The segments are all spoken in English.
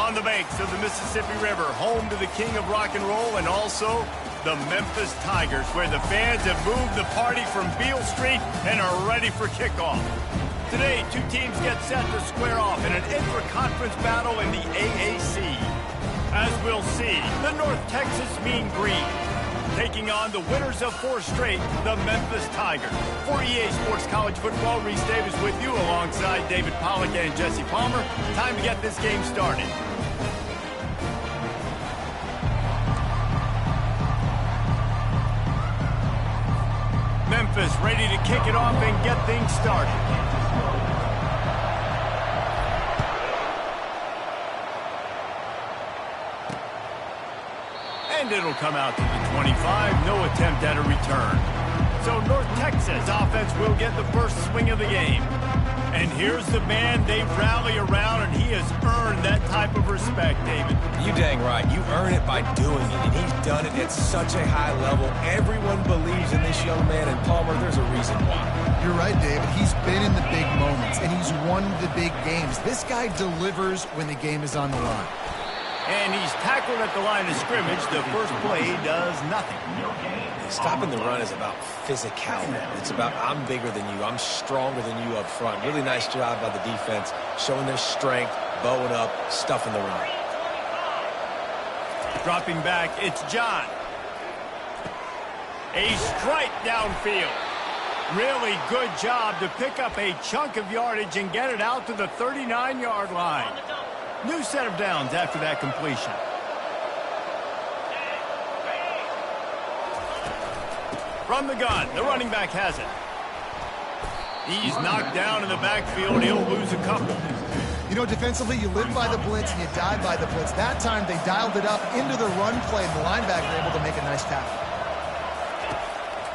On the banks of the Mississippi River, home to the king of rock and roll and also the Memphis Tigers, where the fans have moved the party from Beale Street and are ready for kickoff. Today, two teams get set to square off in an intra-conference battle in the AAC. As we'll see, the North Texas Mean Green taking on the winners of 4 straight, the Memphis Tigers. For EA Sports College Football, Reese Davis with you alongside David Pollack and Jesse Palmer. Time to get this game started. Memphis ready to kick it off and get things started. And it'll come out to the 25. No attempt at a return. So North Texas offense will get the first swing of the game. And here's the man they rally around, and he has earned that type of respect, David. You dang right. You earn it by doing it, and he's done it at such a high level. Everyone believes in this young man, and Palmer, there's a reason why. You're right, David. He's been in the big moments, and he's won the big games. This guy delivers when the game is on the line. And he's tackled at the line of scrimmage. The first play does nothing. Stopping the run is about physicality. It's about I'm bigger than you. I'm stronger than you up front. Really nice job by the defense, showing their strength, bowing up, stuffing the run. Dropping back, it's John. A strike downfield. Really good job to pick up a chunk of yardage and get it out to the 39-yard line. New set of downs after that completion. From the gun, the running back has it. He's knocked down in the backfield. He'll lose a couple. You know, defensively, you live by the blitz and you die by the blitz. That time, they dialed it up into the run play, and the linebacker able to make a nice tackle.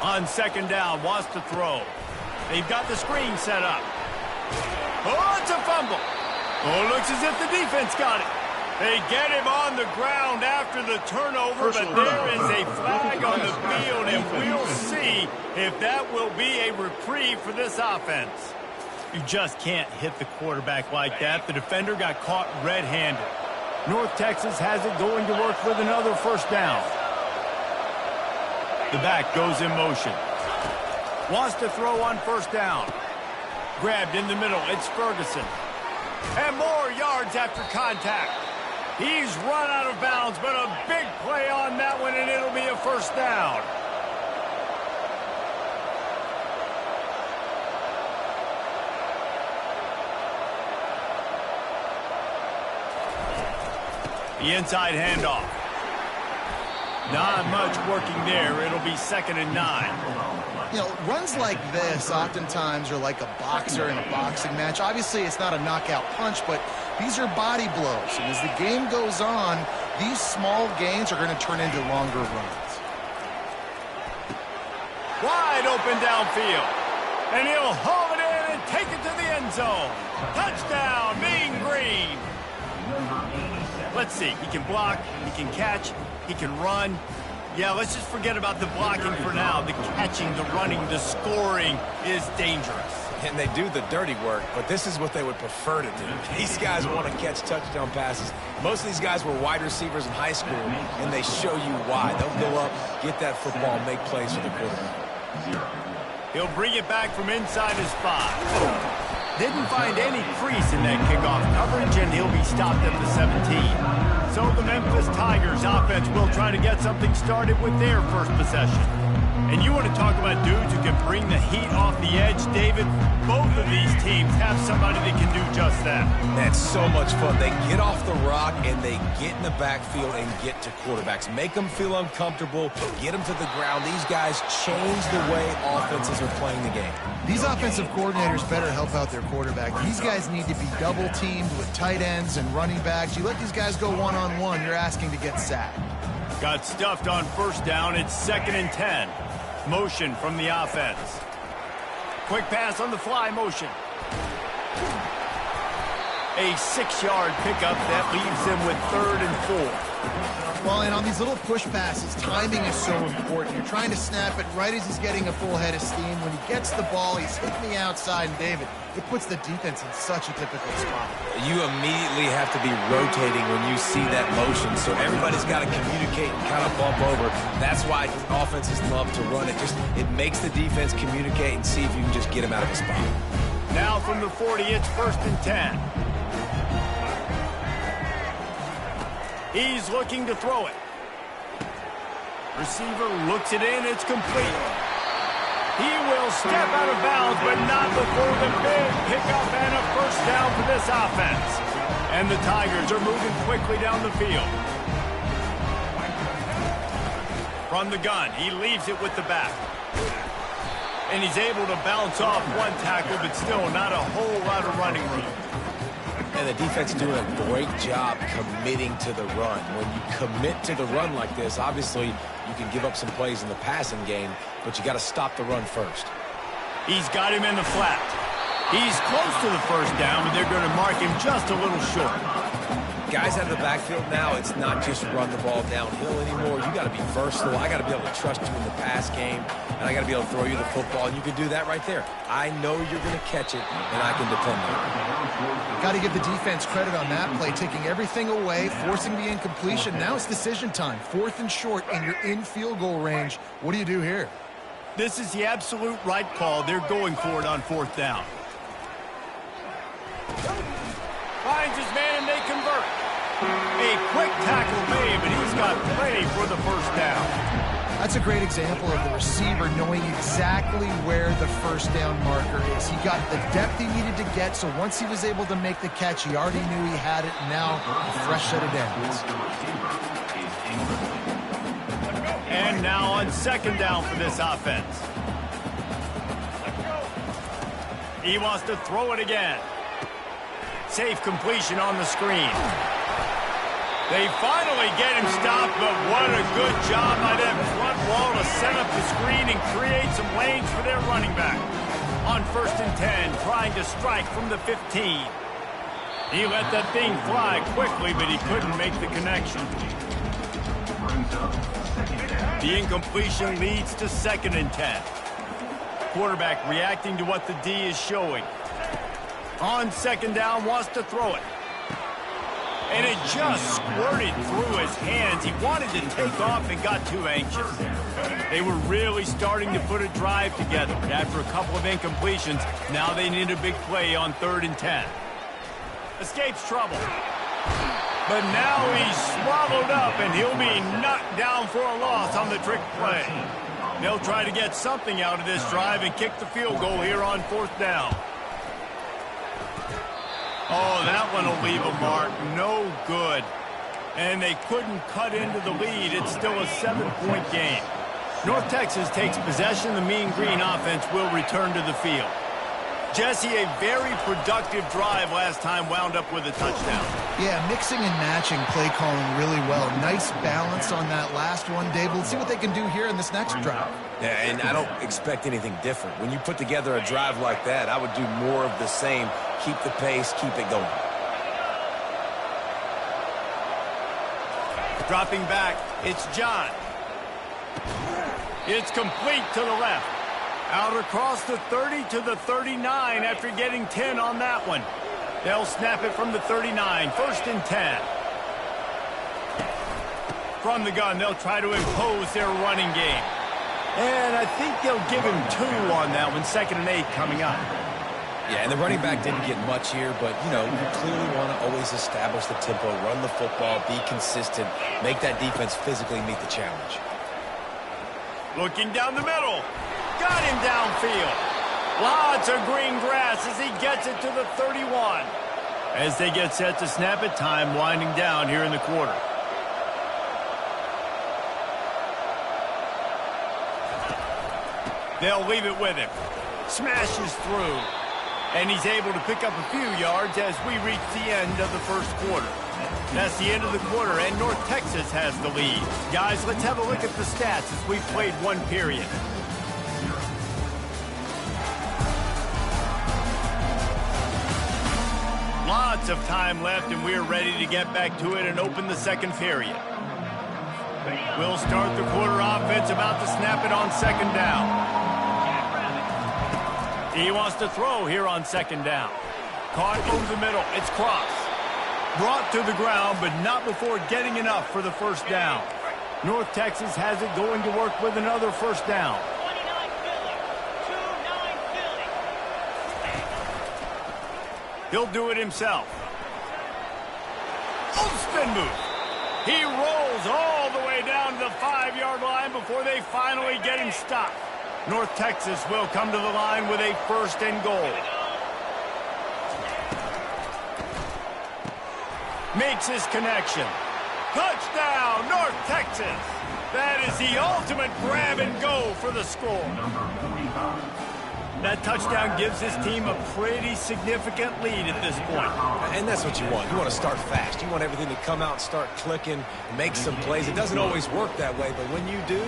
On second down, wants to throw. They've got the screen set up. Oh, it's a fumble. Oh, looks as if the defense got it. They get him on the ground after the turnover, but there is a flag on the field, and we'll see if that will be a reprieve for this offense. You just can't hit the quarterback like that. The defender got caught red-handed. North Texas has it going to work with another first down. The back goes in motion. Wants to throw on first down. Grabbed in the middle. It's Ferguson. And more yards after contact. He's run out of bounds, but a big play on that one, and it'll be a first down. The inside handoff. Not much working there. It'll be 2nd and 9. You know, runs like this oftentimes are like a boxer in a boxing match. Obviously, it's not a knockout punch, but these are body blows. And as the game goes on, these small gains are going to turn into longer runs. Wide open downfield. And he'll haul it in and take it to the end zone. Touchdown, Mean Green. Let's see. He can block, he can catch, he can run. Yeah, let's just forget about the blocking for now. The catching, the running, the scoring is dangerous. And they do the dirty work, but this is what they would prefer to do. These guys want to catch touchdown passes. Most of these guys were wide receivers in high school, and they show you why. They'll go up, get that football, make plays for the quarterback. He'll bring it back from inside his 5. Didn't find any crease in that kickoff coverage, and he'll be stopped at the 17. So the Memphis Tigers offense will try to get something started with their first possession. And you want to talk about dudes who can bring the heat off the edge, David? Both of these teams have somebody that can do just that. That's so much fun. They get off the rock and they get in the backfield and get to quarterbacks. Make them feel uncomfortable, get them to the ground. These guys change the way offenses are playing the game. These offensive coordinators better help out their quarterback. These guys need to be double-teamed with tight ends and running backs. You let these guys go one-on-one, you're asking to get sacked. Got stuffed on first down. It's 2nd and 10. Motion from the offense. Quick pass on the fly motion. A 6-yard pickup that leaves them with 3rd and 4. Well, and on these little push passes, timing is so important. You're trying to snap it right as he's getting a full head of steam. When he gets the ball, he's hitting the outside, and David, it puts the defense in such a difficult spot. You immediately have to be rotating when you see that motion, so everybody's got to communicate and kind of bump over. That's why offenses love to run it. It makes the defense communicate and see if you can just get him out of his spot. Now from the 40, it's 1st and 10. He's looking to throw it. Receiver looks it in. It's complete. He will step out of bounds, but not before the big pickup and a first down for this offense. And the Tigers are moving quickly down the field. From the gun, he leaves it with the back. And he's able to bounce off one tackle, but still not a whole lot of running room. And the defense doing a great job committing to the run. When you commit to the run like this, obviously you can give up some plays in the passing game, but you got to stop the run first. He's got him in the flat. He's close to the first down, but they're going to mark him just a little short. Guys out of the backfield now, it's not just run the ball downhill anymore. You got to be versatile. I got to be able to trust you in the pass game, and I got to be able to throw you the football, and you can do that right there. I know you're going to catch it, and I can depend on it. Got to give the defense credit on that play, taking everything away, forcing the incompletion. Now it's decision time. 4th and short, and you're in field goal range. What do you do here? This is the absolute right call. They're going for it on 4th down. Finds his man, and they convert. A quick tackle made, but he's got plenty for the first down. That's a great example of the receiver knowing exactly where the first down marker is. He got the depth he needed to get, so once he was able to make the catch, he already knew he had it. Now, a fresh set of downs. And now on 2nd down for this offense. He wants to throw it again. Safe completion on the screen. They finally get him stopped, but what a good job by that front wall to set up the screen and create some lanes for their running back. On 1st and 10, trying to strike from the 15. He let that thing fly quickly, but he couldn't make the connection. The incompletion leads to 2nd and 10. Quarterback reacting to what the D is showing. On 2nd down, wants to throw it. And it just squirted through his hands. He wanted to take off and got too anxious. They were really starting to put a drive together. After a couple of incompletions, now they need a big play on 3rd and 10. Escapes trouble. But now he's swallowed up, and he'll be knocked down for a loss on the trick play. They'll try to get something out of this drive and kick the field goal here on 4th down. Oh, that one will leave a mark. No good. And they couldn't cut into the lead. It's still a 7-point game. North Texas takes possession. The Mean Green offense will return to the field. Jesse, a very productive drive last time, wound up with a touchdown. Yeah, mixing and matching play calling really well. Nice balance on that last one, Dave. Let's see what they can do here in this next drive. Yeah, and I don't expect anything different. When you put together a drive like that, I would do more of the same. Keep the pace, keep it going. Dropping back, it's John. It's complete to the left. Out across the 30 to the 39 after getting 10 on that one. They'll snap it from the 39, 1st and 10. From the gun, they'll try to impose their running game. And I think they'll give him 2 on that one, 2nd and 8 coming up. Yeah, and the running back didn't get much here, but, you know, you clearly want to always establish the tempo, run the football, be consistent, make that defense physically meet the challenge. Looking down the middle. Got him downfield. Lots of green grass as he gets it to the 31. As they get set to snap it, time winding down here in the quarter. They'll leave it with him. Smashes through. And he's able to pick up a few yards as we reach the end of the first quarter. That's the end of the quarter, and North Texas has the lead. Guys, let's have a look at the stats as we've played one period. Lots of time left, and we're ready to get back to it and open the second period. We'll start the quarter offense, about to snap it on second down. He wants to throw here on second down. Caught over the middle. It's crossed. Brought to the ground, but not before getting enough for the first down. North Texas has it going to work with another first down. He'll do it himself. Oh, spin move. He rolls all the way down to the 5-yard line before they finally get him stopped. North Texas will come to the line with a first and goal. Makes his connection. Touchdown, North Texas. That is the ultimate grab and go for the score. That touchdown gives his team a pretty significant lead at this point. And that's what you want. You want to start fast. You want everything to come out and start clicking, make some plays. It doesn't always work that way, but when you do,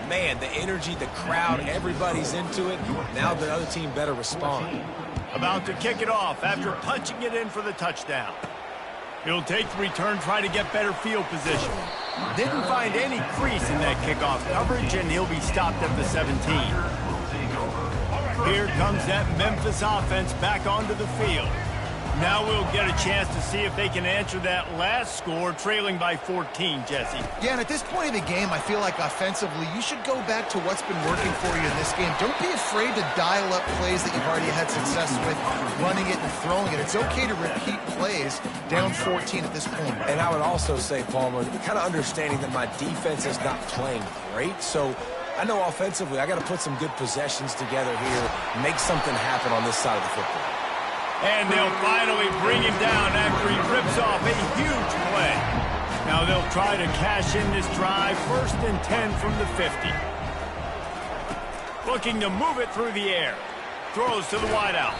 man, the energy, the crowd, everybody's into it. Now the other team better respond. About to kick it off after punching it in for the touchdown. He'll take the return, try to get better field position. Didn't find any crease in that kickoff coverage, and he'll be stopped at the 17. Here comes that Memphis offense back onto the field. Now we'll get a chance to see if they can answer that last score, trailing by 14, Jesse. Yeah, and at this point of the game, I feel like offensively, you should go back to what's been working for you in this game. Don't be afraid to dial up plays that you've already had success with, running it and throwing it. It's okay to repeat plays down 14 at this point. And I would also say, Palmer, kind of understanding that my defense is not playing great, so I know offensively I got to put some good possessions together here, make something happen on this side of the football. And they'll finally bring him down after he rips off a huge play. Now they'll try to cash in this drive, 1st and 10 from the 50. Looking to move it through the air. Throws to the wideout.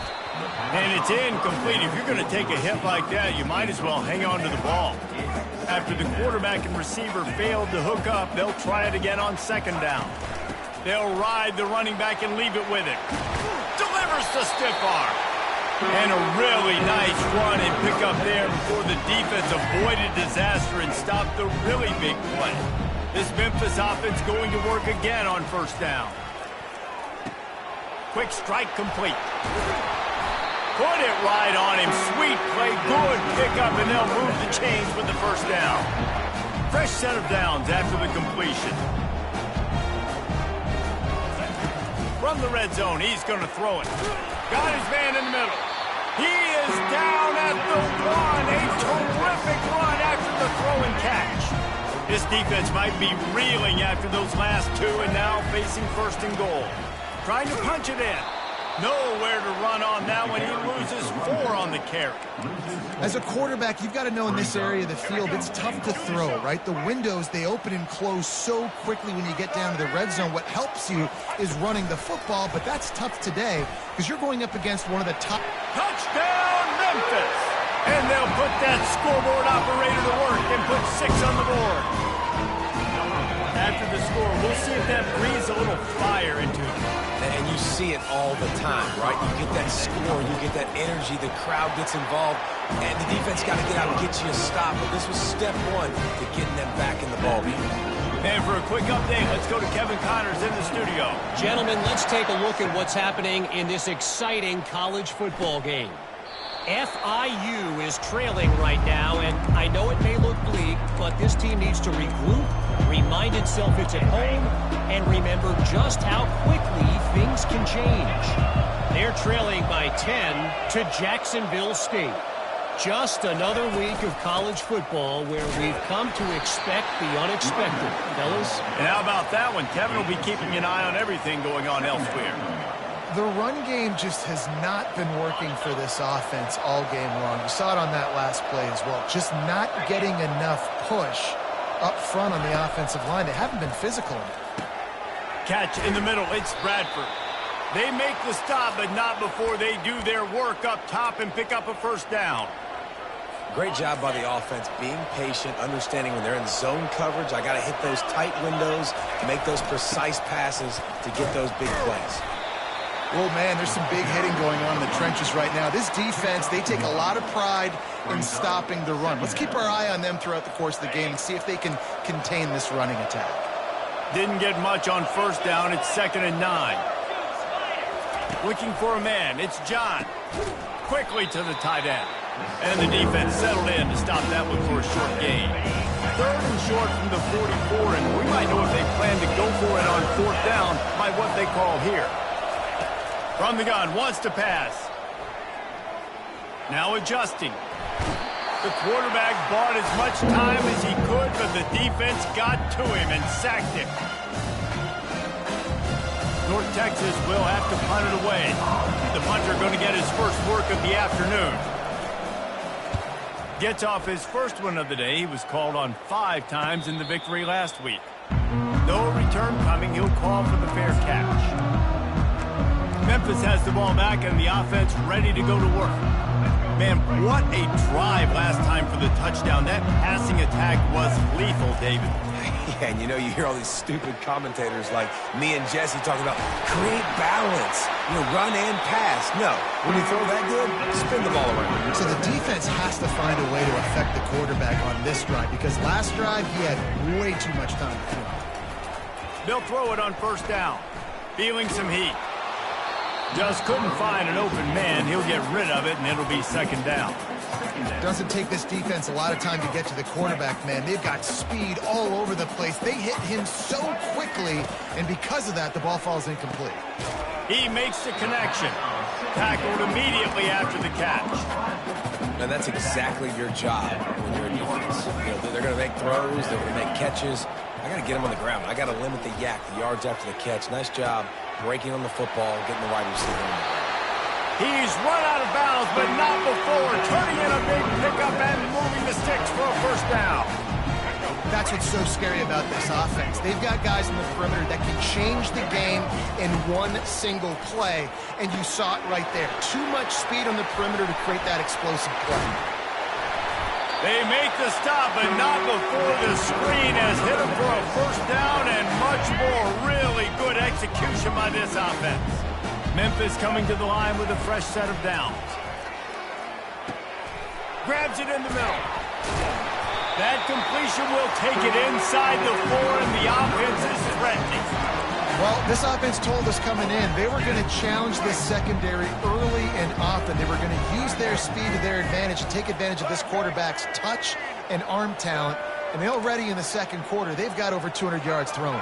And it's incomplete. If you're going to take a hit like that, you might as well hang on to the ball. After the quarterback and receiver failed to hook up, they'll try it again on second down. They'll ride the running back and leave it with it. Delivers the stiff arm. And a really nice run and pick up there before the defense avoided disaster and stopped the really big play. This Memphis offense going to work again on first down. Quick strike complete. Put it right on him. Sweet play. Good pickup, and they'll move the chains with the first down. Fresh set of downs after the completion. From the red zone, he's going to throw it. Got his man in the middle. He is down at the 1. A terrific run after the throw and catch. This defense might be reeling after those last two and now facing 1st and goal. Trying to punch it in. Nowhere to run on that one. He loses 4 on the carry. As a quarterback, you've got to know in this area of the field, it's tough to throw, right? The windows, they open and close so quickly when you get down to the red zone. What helps you is running the football, but that's tough today because you're going up against one of the top. Touchdown, Memphis! And they'll put that scoreboard operator to work and put 6 on the board. After the score, we'll see if that breathes a little fire into it. And you see it all the time, right? You get that score, you get that energy, the crowd gets involved, and the defense got to get out and get you a stop. But this was step 1 to getting them back in the ballgame. And for a quick update, let's go to Kevin Connors in the studio. Gentlemen, let's take a look at what's happening in this exciting college football game. FIU is trailing right now, and I know it may look bleak, but this team needs to regroup, remind itself it's at home, and remember just how quickly things can change. They're trailing by 10 to Jacksonville State. Just another week of college football where we've come to expect the unexpected, fellas. And how about that one? Kevin will be keeping an eye on everything going on elsewhere. The run game just has not been working for this offense all game long. You saw it on that last play as well. Just not getting enough push up front on the offensive line. They haven't been physical enough. Catch in the middle. It's Bradford. They make the stop, but not before they do their work up top and pick up a first down. Great job by the offense, being patient, understanding when they're in zone coverage, I got to hit those tight windows to make those precise passes to get those big plays. Oh, man, there's some big hitting going on in the trenches right now. This defense, they take a lot of pride in stopping the run. Let's keep our eye on them throughout the course of the game and see if they can contain this running attack. Didn't get much on first down. It's 2nd and 9. Looking for a man. It's John. Quickly to the tight end. And the defense settled in to stop that one for a short gain. 3rd and short from the 44, and we might know if they plan to go for it on 4th down by what they call here. From the gun, wants to pass. Now adjusting. The quarterback bought as much time as he could, but the defense got to him and sacked him. North Texas will have to punt it away. The punter going to get his first work of the afternoon. Gets off his first one of the day. He was called on 5 times in the victory last week. No return coming. He'll call for the fair catch. Memphis has the ball back and the offense ready to go to work. Man, what a drive last time for the touchdown. That passing attack was lethal, David. Yeah, and you know, you hear all these stupid commentators like me and Jesse talking about create balance, run and pass. No, when you throw that good, spin the ball around. So the defense has to find a way to affect the quarterback on this drive because last drive he had way too much time to throw. They'll throw it on 1st down. Feeling some heat. Just couldn't find an open man. He'll get rid of it, and it'll be 2nd down. Doesn't take this defense a lot of time to get to the quarterback, man. They've got speed all over the place. They hit him so quickly, and because of that, the ball falls incomplete. He makes the connection. Tackled immediately after the catch. And that's exactly your job when you're in defense. They're going to make throws. They're going to make catches. I got to get them on the ground. I got to limit the yak, the yards after the catch. Nice job breaking on the football, getting the wide receiver on the ground. He's run out of bounds, but not before turning in a big pickup and moving the sticks for a 1st down. That's what's so scary about this offense. They've got guys in the perimeter that can change the game in one single play, and you saw it right there. Too much speed on the perimeter to create that explosive play. They make the stop, but not before the screen has hit him for a 1st down and much more. Really good execution by this offense. Memphis coming to the line with a fresh set of downs. Grabs it in the middle. That completion will take it inside the 4, and the offense is threatening. Well, this offense told us coming in they were going to challenge this secondary early and often. They were going to use their speed to their advantage and take advantage of this quarterback's touch and arm talent. And already in the 2nd quarter, they've got over 200 yards thrown.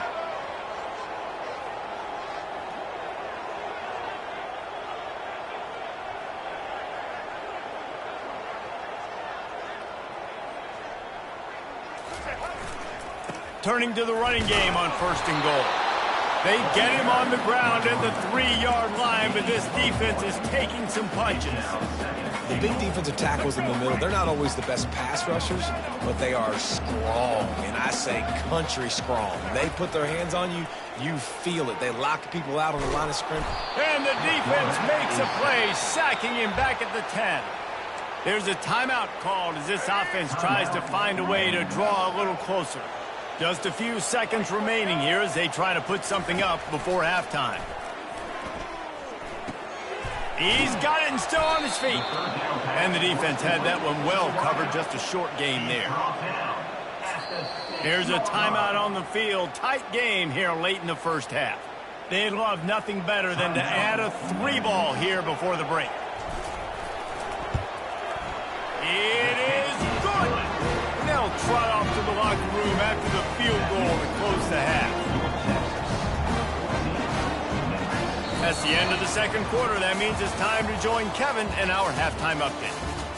Turning to the running game on 1st and goal. They get him on the ground at the 3-yard line, but this defense is taking some punches. The big defensive tackles in the middle, they're not always the best pass rushers, but they are strong, and I say country strong. They put their hands on you, you feel it. They lock people out on the line of scrimmage. And the defense makes a play, sacking him back at the 10. There's a timeout called as this offense tries to find a way to draw a little closer. Just a few seconds remaining here as they try to put something up before halftime. He's got it and still on his feet. And the defense had that one well covered, just a short game there. Here's a timeout on the field. Tight game here late in the 1st half. They'd love nothing better than to add a 3-ball here before the break. It is good. They'll trot off to the locker room after the field goal to close the half. That's the end of the 2nd quarter. That means it's time to join Kevin in our halftime update.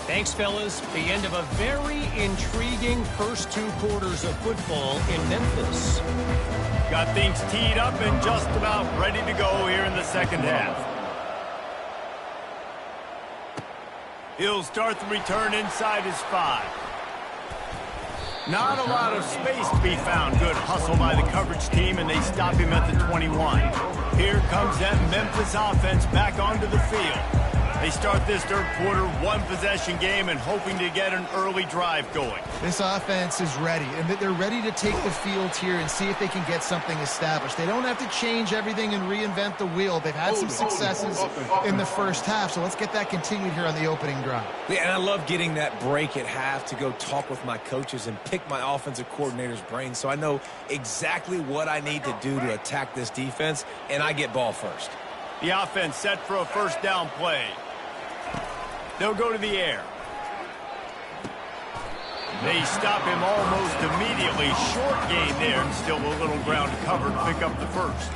Thanks, fellas. The end of a very intriguing first 2 quarters of football in Memphis. Got things teed up and just about ready to go here in the 2nd half. He'll start the return inside his 5. Not a lot of space to be found. Good hustle by the coverage team, and they stop him at the 21. Here comes that Memphis offense back onto the field. They start this third quarter, one-possession game, and hoping to get an early drive going. This offense is ready, and they're ready to take the field here and see if they can get something established. They don't have to change everything and reinvent the wheel. They've had some successes in the first half, so let's get that continued here on the opening drive. Yeah, and I love getting that break at half to go talk with my coaches and pick my offensive coordinator's brain so I know exactly what I need to do to attack this defense, and I get ball first. The offense set for a first down play. They'll go to the air. They stop him almost immediately. Short gain there, and still a little ground to cover to pick up the first.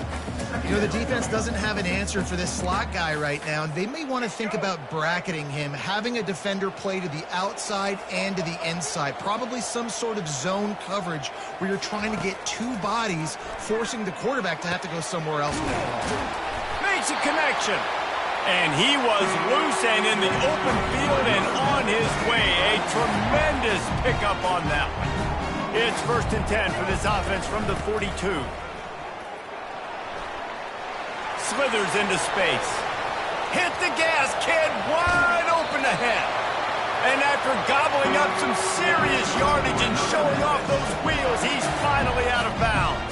You know, the defense doesn't have an answer for this slot guy right now, and they may want to think about bracketing him, having a defender play to the outside and to the inside. Probably some sort of zone coverage where you're trying to get two bodies, forcing the quarterback to have to go somewhere else with the ball. Makes a connection. And he was loose and in the open field and on his way. A tremendous pickup on that one. It's 1st and 10 for this offense from the 42. Slithers into space. Hit the gas, kid, wide open ahead. And after gobbling up some serious yardage and showing off those wheels, he's finally out of bounds.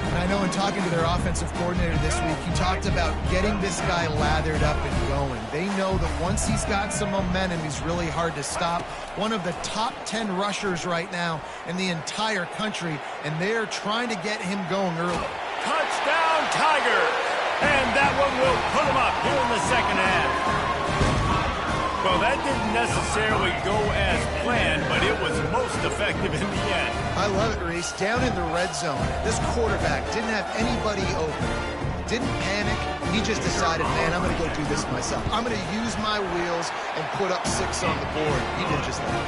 And I know in talking to their offensive coordinator this week, he talked about getting this guy lathered up and going. They know that once he's got some momentum, he's really hard to stop. One of the top 10 rushers right now in the entire country, and they're trying to get him going early. Touchdown, Tigers! And that one will put him up here in the second half. Well, that didn't necessarily go as planned, but it was most effective in the end. I love it, Reese. Down in the red zone, this quarterback didn't have anybody open. Didn't panic. He just decided, man, I'm going to go do this myself. I'm going to use my wheels and put up 6 on the board. He did just that.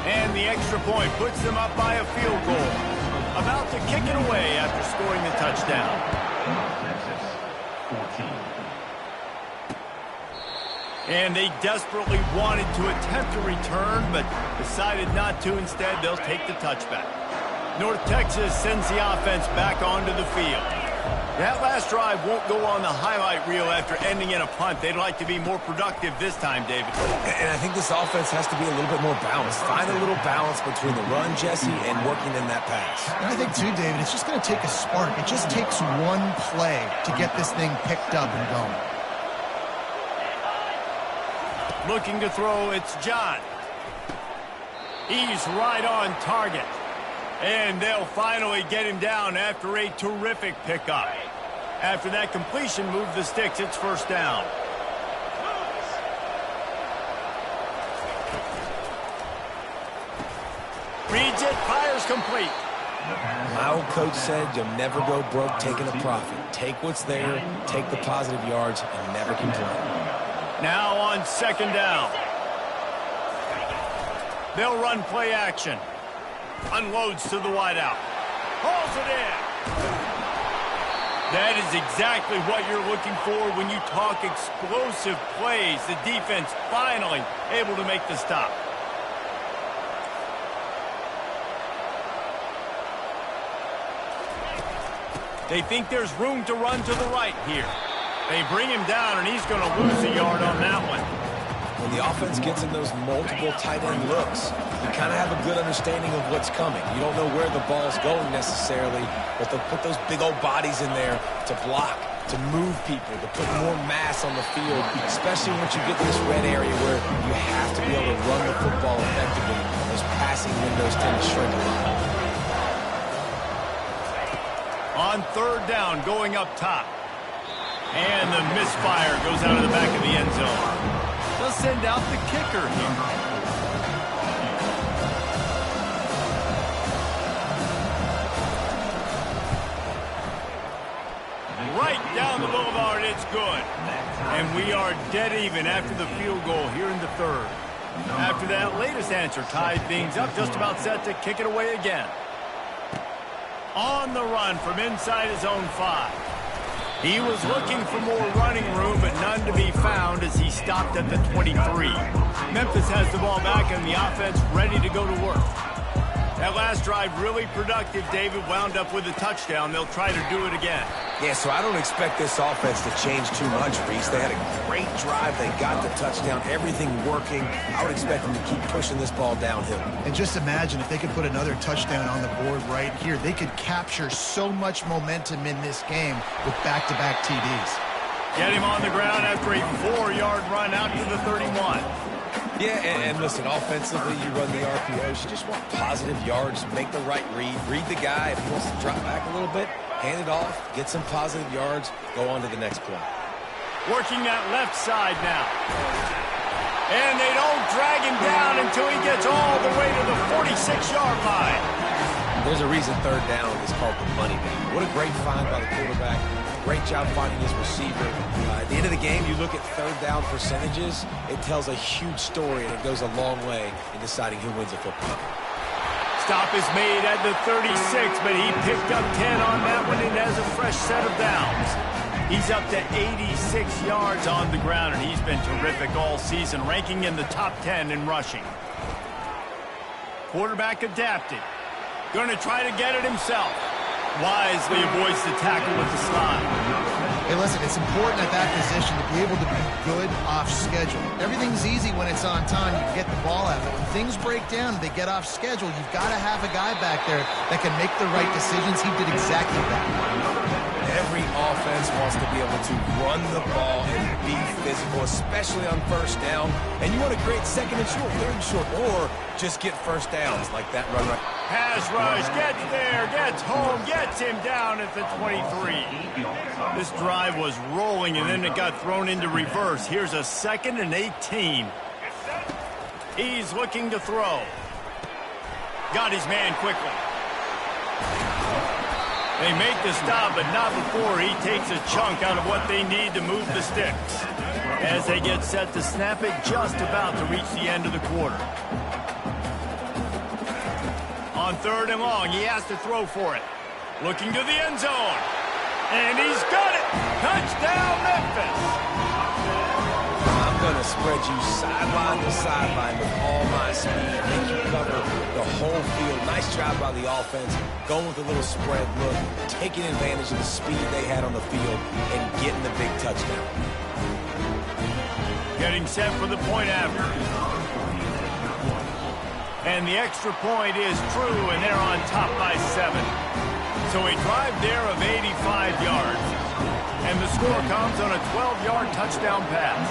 And the extra point puts them up by a field goal. About to kick it away after scoring the touchdown. And they desperately wanted to attempt a return, but decided not to. Instead, they'll take the touchback. North Texas sends the offense back onto the field. That last drive won't go on the highlight reel after ending in a punt. They'd like to be more productive this time, David. And I think this offense has to be a little bit more balanced. Find a little balance between the run, Jesse, and working in that pass. And I think, too, David, it's just going to take a spark. It just takes one play to get this thing picked up and going. Looking to throw, it's John. He's right on target. And they'll finally get him down after a terrific pickup. After that completion, move the sticks. It's first down. Reads it, fires complete. My old coach said you'll never go broke taking a profit. Take what's there, take the positive yards, and never complain. Now on second down. They'll run play action. Unloads to the wideout. Hauls it in. That is exactly what you're looking for when you talk explosive plays. The defense finally able to make the stop. They think there's room to run to the right here. They bring him down, and he's going to lose a yard on that one. When the offense gets in those multiple tight end looks, you kind of have a good understanding of what's coming. You don't know where the ball's going necessarily, but they'll put those big old bodies in there to block, to move people, to put more mass on the field, especially once you get to this red area where you have to be able to run the football effectively. Those passing windows tend to shrink a lot. On third down, going up top. And the misfire goes out of the back of the end zone. They'll send out the kicker here. Right down the boulevard, it's good. And we are dead even after the field goal here in the third. After that latest answer tied things up, just about set to kick it away again. On the run from inside his own 5. He was looking for more running room, but none to be found as he stopped at the 23. Memphis has the ball back and the offense ready to go to work. That last drive really productive. David wound up with a touchdown. They'll try to do it again. Yeah, so I don't expect this offense to change too much, Reese. They had a great drive. They got the touchdown. Everything working. I would expect them to keep pushing this ball downhill. And just imagine if they could put another touchdown on the board right here. They could capture so much momentum in this game with back-to-back TDs. Get him on the ground after a 4-yard run out to the 31. Yeah, and listen, offensively, you run the RPOs. You just want positive yards, make the right read the guy. If he wants to drop back a little bit, hand it off, get some positive yards, go on to the next play. Working that left side now. And they don't drag him down until he gets all the way to the 46-yard line. There's a reason third down is called the money down. What a great find by the quarterback. Great job finding his receiver. At the end of the game, you look at third down percentages. It tells a huge story, and it goes a long way in deciding who wins a football. Stop is made at the 36, but he picked up 10 on that one and has a fresh set of downs. He's up to 86 yards on the ground, and he's been terrific all season, ranking in the top 10 in rushing. Quarterback adapted. Going to try to get it himself. Wisely avoids the tackle with the slide. Hey, listen, it's important at that position to be able to be good off schedule. Everything's easy when it's on time. You can get the ball out. But when things break down, they get off schedule, you've got to have a guy back there that can make the right decisions. He did exactly that. Every offense wants to be able to run the ball and be physical, especially on first down. And you want to create second and short, third and short, or just get first downs like that run right. Pass rush, gets there, gets home, gets him down at the 23. This drive was rolling, and then it got thrown into reverse. Here's a 2nd and 18. He's looking to throw. Got his man quickly. They make the stop, but not before he takes a chunk out of what they need to move the sticks. As they get set to snap it, just about to reach the end of the quarter. On 3rd and long, he has to throw for it. Looking to the end zone. And he's got it! Touchdown, Memphis! I'm going to spread you sideline to sideline with all my speed. Make you cover the whole field. Nice job by the offense. Going with a little spread look. Taking advantage of the speed they had on the field and getting the big touchdown. Getting set for the point after. And the extra point is true, and they're on top by 7. So a drive there of 85 yards. And the score comes on a 12-yard touchdown pass.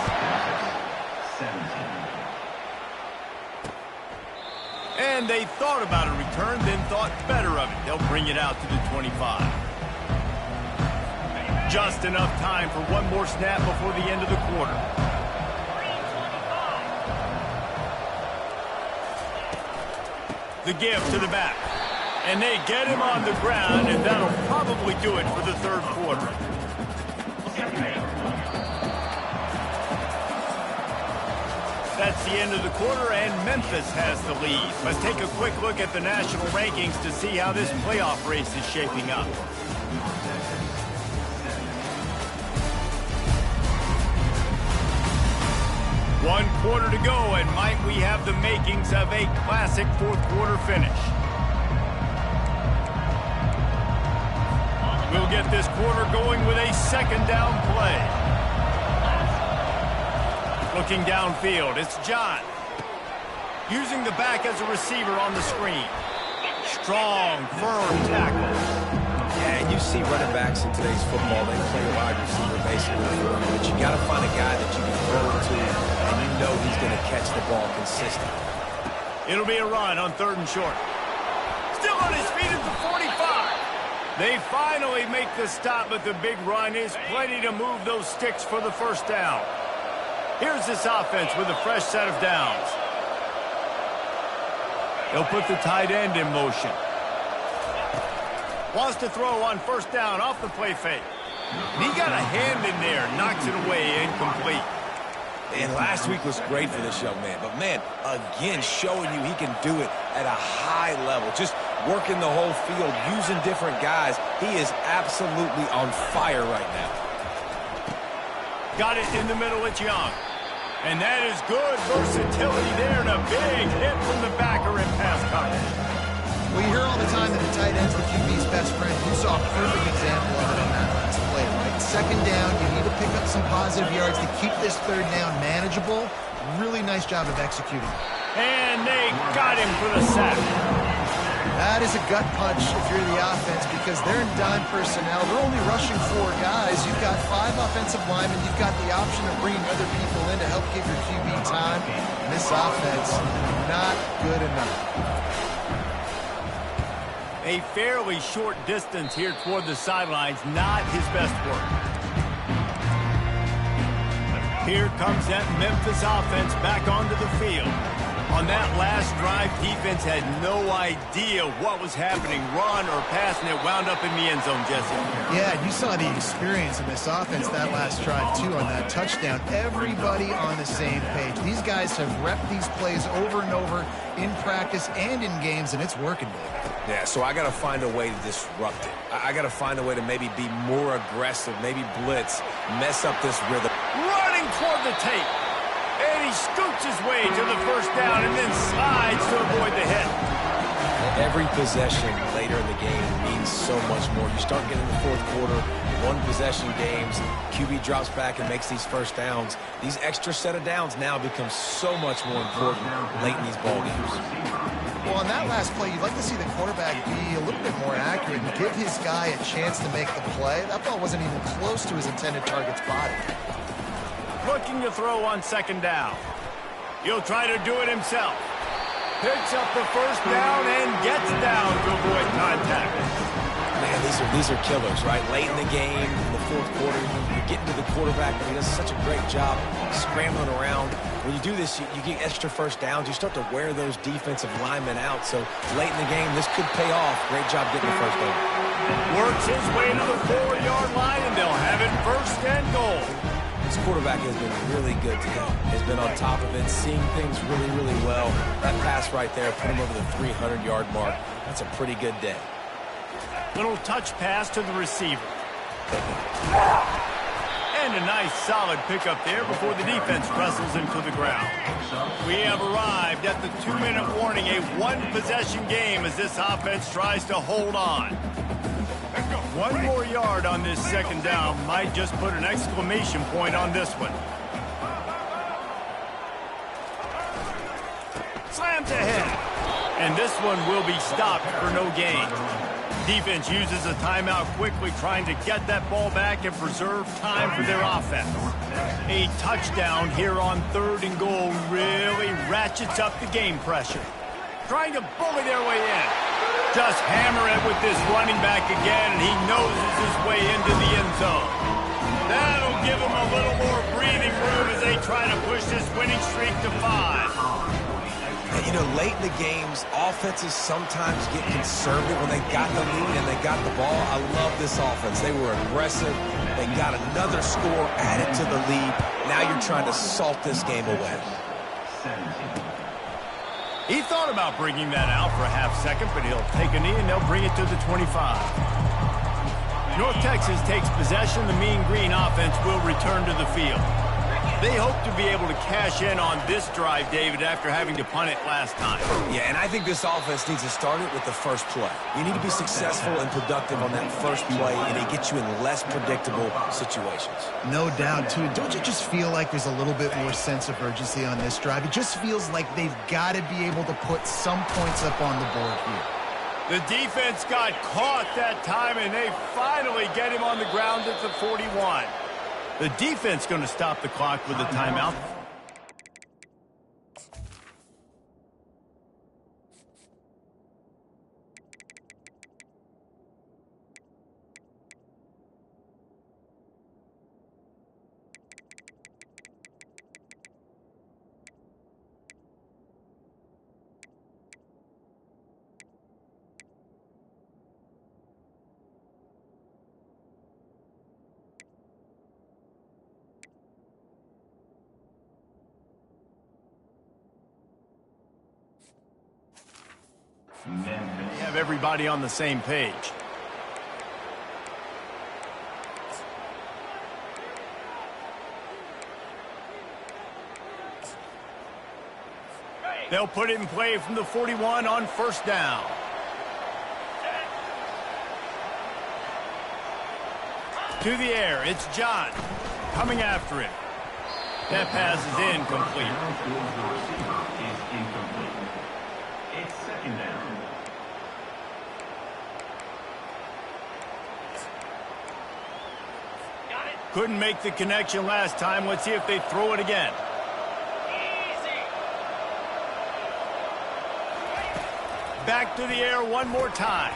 And they thought about a return, then thought better of it. They'll bring it out to the 25. Just enough time for one more snap before the end of the quarter. The give to the back. And they get him on the ground, and that'll probably do it for the 3rd quarter. That's the end of the quarter, and Memphis has the lead. Let's take a quick look at the national rankings to see how this playoff race is shaping up. One quarter to go, and might we have the makings of a classic 4th quarter finish. We'll get this quarter going with a 2nd down play. Looking downfield, it's John. Using the back as a receiver on the screen. Strong, firm tackle. Yeah, and you see running backs in today's football, they play a wide receiver basically. But you got to find a guy that you can throw it to, and you know he's going to catch the ball consistently. It'll be a run on 3rd and short. Still on his feet at the 45. They finally make the stop, but the big run is plenty to move those sticks for the 1st down. Here's this offense with a fresh set of downs. They'll put the tight end in motion. Wants to throw on 1st down off the play fake. And he got a hand in there, knocks it away, incomplete. And last week was great for this young man. But, man, again, showing you he can do it at a high level. Just working the whole field, using different guys. He is absolutely on fire right now. Got it in the middle, it's Young. And that is good versatility there, and a big hit from the backer in pass coverage. Well, you hear all the time that the tight end's the QB's best friend. You saw a perfect example of it on that last play, right? Second down, you need to pick up some positive yards to keep this third down manageable. Really nice job of executing. And they got him for the sack. That is a gut punch if you're the offense because they're in dime personnel. They're only rushing 4 guys. You've got 5 offensive linemen. You've got the option of bringing other people in to help give your QB time. And this offense, not good enough. A fairly short distance here toward the sidelines, not his best work. Here comes that Memphis offense back onto the field. On that last drive, defense had no idea what was happening, run or pass, and it wound up in the end zone, Jesse. Yeah, you saw the experience in this offense that last drive, too, on that touchdown. Everybody on the same page. These guys have repped these plays over and over in practice and in games, and it's working, Dave. Yeah, so I got to find a way to disrupt it. I got to find a way to maybe be more aggressive, maybe blitz, mess up this rhythm. Running toward the tape. And he scoots his way to the first down and then slides to avoid the hit. Every possession later in the game means so much more. You start getting the fourth quarter, one-possession games, QB drops back and makes these first downs. These extra set of downs now become so much more important late in these ball games. Well, on that last play, you'd like to see the quarterback be a little bit more accurate and give his guy a chance to make the play. That ball wasn't even close to his intended target's body. Looking to throw on second down. He'll try to do it himself. Picks up the first down and gets down to avoid contact. Man, these are killers, right? Late in the game, in the fourth quarter, you're getting to the quarterback, but he does such a great job scrambling around. When you do this, you get extra first downs. You start to wear those defensive linemen out. So late in the game, this could pay off. Great job getting the first down. Works his way to the 4-yard line, and they'll have it first and goal. This quarterback has been really good today. Has been on top of it, seeing things really, really well. That pass right there put him over the 300-yard mark. That's a pretty good day. Little touch pass to the receiver. And a nice solid pickup there before the defense wrestles him to the ground. We have arrived at the 2-minute warning, a one-possession game as this offense tries to hold on. 1 more yard on this second down might just put an exclamation point on this one. Slams ahead. And this one will be stopped for no gain. Defense uses a timeout quickly, trying to get that ball back and preserve time for their offense. A touchdown here on 3rd and goal really ratchets up the game pressure. Trying to bully their way in. Just hammer it with this running back again, and he noses his way into the end zone. That'll give him a little more breathing room as they try to push this winning streak to 5. You know, late in the games, offenses sometimes get conservative when they got the lead and they got the ball. I love this offense. They were aggressive. They got another score added to the lead. Now you're trying to salt this game away. He thought about bringing that out for a half-second, but he'll take a knee and they'll bring it to the 25. North Texas takes possession. The Mean Green offense will return to the field. They hope to be able to cash in on this drive, David, after having to punt it last time. Yeah, and I think this offense needs to start it with the first play. You need to be successful and productive on that first play, and it gets you in less predictable situations. No doubt, too. Don't you just feel like there's a little bit more sense of urgency on this drive? It just feels like they've got to be able to put some points up on the board here. The defense got caught that time, and they finally get him on the ground at the 41. The defense going to stop the clock with a timeout. They have everybody on the same page. They'll put it in play from the 41 on first down. To the air, it's John coming after him. That pass is incomplete. It's second down. Couldn't make the connection last time. Let's see if they throw it again. Back to the air one more time.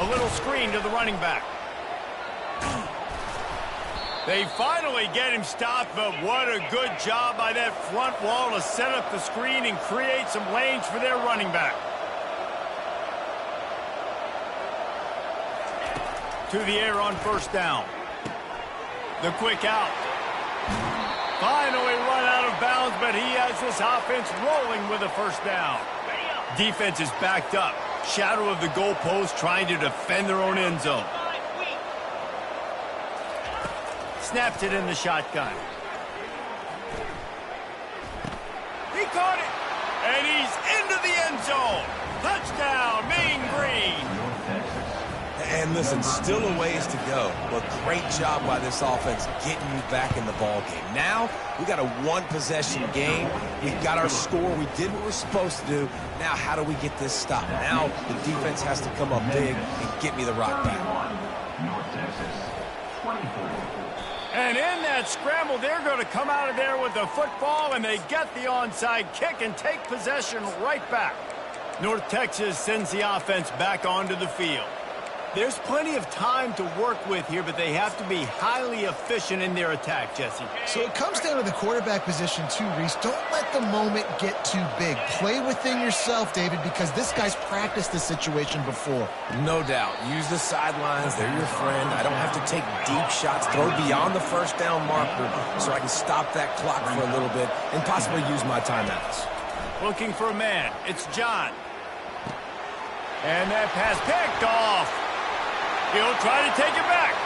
A little screen to the running back. They finally get him stopped, but what a good job by that front wall to set up the screen and create some lanes for their running back. To the air on first down. The quick out. Finally run out of bounds, but he has this offense rolling with a first down. Defense is backed up. Shadow of the goalpost trying to defend their own end zone. Snaps it in the shotgun. He caught it. And he's into the end zone. Touchdown, Mean Green. And listen, still a ways to go, but great job by this offense getting you back in the ball game. Now, we got a one-possession game. We got our score. We did what we're supposed to do. Now, how do we get this stopped? Now, the defense has to come up big and get me the rock back. North Texas, 24. And in that scramble, they're going to come out of there with the football, and they get the onside kick and take possession right back. North Texas sends the offense back onto the field. There's plenty of time to work with here, but they have to be highly efficient in their attack, Jesse. So it comes down to the quarterback position too, Reese. Don't let the moment get too big. Play within yourself, David, because this guy's practiced this situation before. No doubt. Use the sidelines. They're your friend. I don't have to take deep shots, throw beyond the first down marker so I can stop that clock for a little bit and possibly use my timeouts. Looking for a man. It's John. And that pass picked off. He'll try to take it back.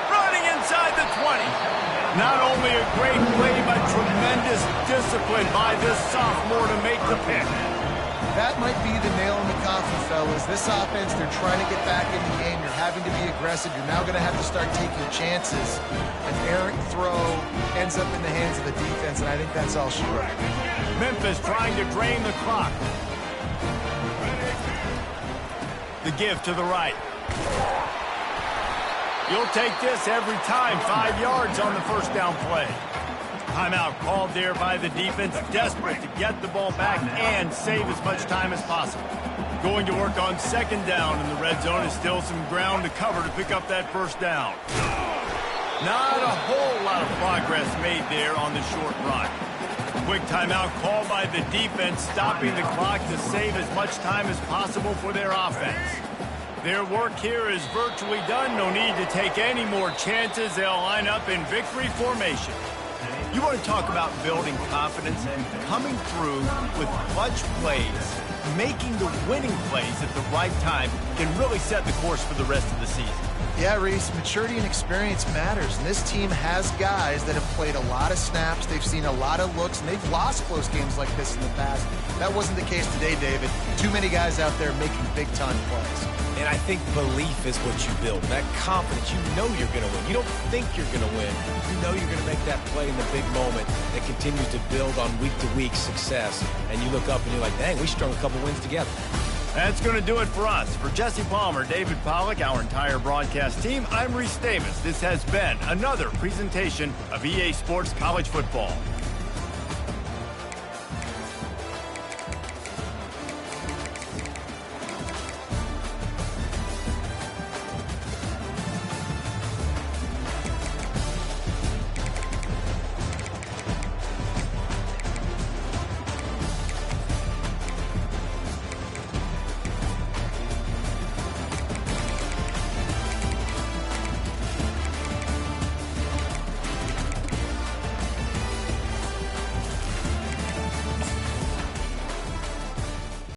Running inside the 20. Not only a great play, but tremendous discipline by this sophomore to make the pick. That might be the nail in the coffin, fellas. This offense, they're trying to get back in the game. You're having to be aggressive. You're now going to have to start taking chances. An errant throw ends up in the hands of the defense, and I think that's all she wrote. Memphis trying to drain the clock. The give to the right. You'll take this every time. 5 yards on the first down play. Timeout called there by the defense, desperate to get the ball back and save as much time as possible. Going to work on second down in the red zone is still some ground to cover to pick up that first down. Not a whole lot of progress made there on the short run. Quick timeout called by the defense, stopping the clock to save as much time as possible for their offense. Their work here is virtually done. No need to take any more chances. They'll line up in victory formation. You want to talk about building confidence and coming through with clutch plays. Making the winning plays at the right time can really set the course for the rest of the season. Yeah, Reese, maturity and experience matters. And this team has guys that have played a lot of snaps. They've seen a lot of looks, and they've lost close games like this in the past. That wasn't the case today, David. Too many guys out there making big-time plays. And I think belief is what you build. That confidence, you know you're going to win. You don't think you're going to win. You know you're going to make that play in the big moment that continues to build on week-to-week success. And you look up and you're like, dang, we strung a couple wins together. That's going to do it for us. For Jesse Palmer, David Pollack, our entire broadcast team, I'm Reese Davis. This has been another presentation of EA Sports College Football.